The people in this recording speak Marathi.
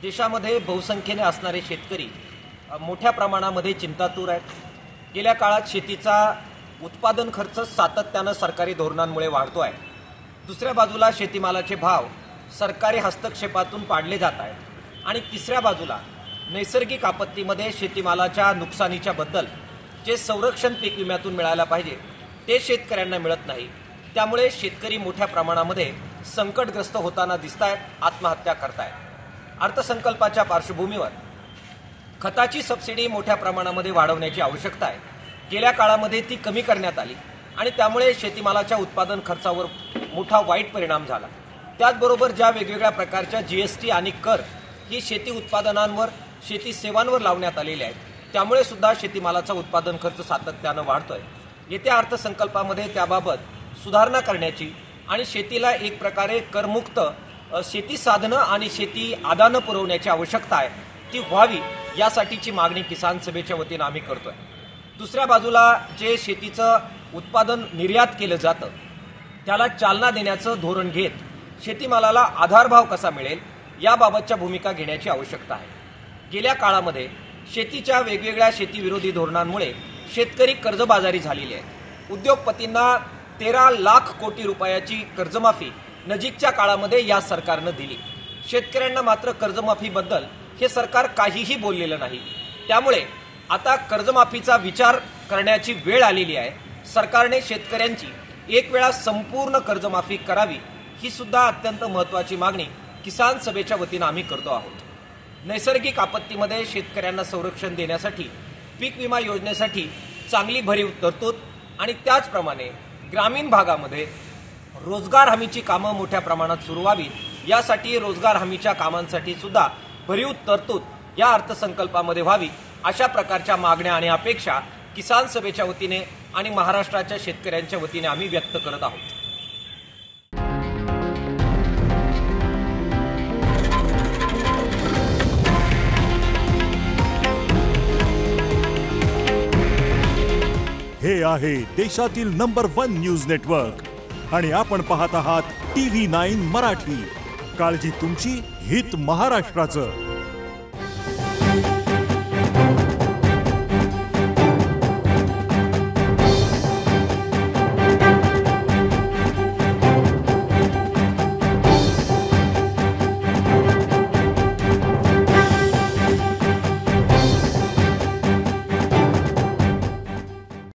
देशामध्ये बहुसंख्येने असणारे शेतकरी मोठ्या प्रमाणामध्ये चिंतातूर आहेत। गेल्या काळात शेतीचा उत्पादन खर्च सातत्याने सरकारी धोरणांमुळे वाढतो आहे। दुसऱ्या बाजूला शेतीमालाचे भाव सरकारी हस्तक्षेपातून पाडले जात आहेत आणि तिसऱ्या बाजूला नैसर्गिक आपत्तीमध्ये शेतीमालाच्या नुकसानीच्या बद्दल जे संरक्षण पीक विम्यातून मिळायला पाहिजे ते शेतकऱ्यांना मिळत नाही। त्यामुळे शेतकरी मोठ्या प्रमाणामध्ये संकटग्रस्त होताना दिसतायत, आत्महत्या करतायत। अर्थसंकल्पाच्या पार्श्वभूमीवर खताची सबसिडी मोठ्या प्रमाणामध्ये वाढवण्याची आवश्यकता आहे। गेल्या काळामध्ये ती कमी करण्यात आली आणि त्यामुळे शेतीमालाच्या उत्पादन खर्चावर मोठा वाईट परिणाम झाला। त्याचबरोबर ज्या वेगवेगळ्या प्रकारच्या जीएसटी आणि कर ही शेती उत्पादनांवर, शेती सेवांवर लावण्यात आलेले आहेत, त्यामुळे सुद्धा शेतीमालाचा उत्पादन खर्च सातत्याने वाढतोय। येत्या अर्थसंकल्पामध्ये त्याबाबत सुधारणा करण्याची आणि शेतीला एक प्रकारे करमुक्त शेती साधनं आणि शेती आदानं पुरवण्याची आवश्यकता आहे, ती व्हावी यासाठीची मागणी किसान सभेच्या वतीने आम्ही करतोय। दुसऱ्या बाजूला जे शेतीचं उत्पादन निर्यात केलं जातं त्याला चालना देण्याचं धोरण घेत शेतीमालाला आधारभाव कसा मिळेल याबाबतच्या भूमिका घेण्याची आवश्यकता आहे। गेल्या काळामध्ये शेतीच्या वेगवेगळ्या शेतीविरोधी धोरणांमुळे शेतकरी कर्जबाजारी झालेले आहेत। उद्योगपतींना 13 लाख कोटी रुपयाची कर्जमाफी नजीकच्या काळामध्ये या सरकारनं दिली। शेतकऱ्यांना मात्र कर्जमाफीबद्दल हे सरकार काहीही बोललेलं नाही। त्यामुळे आता कर्जमाफीचा विचार करण्याची वेळ आलेली आहे। सरकारने शेतकऱ्यांची एक वेळा संपूर्ण कर्जमाफी करावी, ही सुद्धा अत्यंत महत्त्वाची मागणी किसान सभेच्या वतीने आम्ही करतो आहोत। नैसर्गिक आपत्तीमध्ये शेतकऱ्यांना संरक्षण देण्यासाठी पीक विमा योजनेसाठी चांगली भरीव तरतूद आणि त्याचप्रमाणे ग्रामीण भागामध्ये रोजगार हमीची कामं मोठ्या प्रमाणात सुरू व्हावी, यासाठी रोजगार हमीच्या कामांसाठी सुद्धा भरीव तरतूद या अर्थसंकल्पामध्ये व्हावी, अशा प्रकारच्या मागण्या आणि अपेक्षा किसान सभेच्या वतीने आणि महाराष्ट्राच्या शेतकऱ्यांच्या वतीने आम्ही व्यक्त करत आहोत। हे आहे देशातील नंबर 1 न्यूज नेटवर्क आणि आपण पाहत आहात TV9 मराठी। काळजी तुमची, हित महाराष्ट्राचं।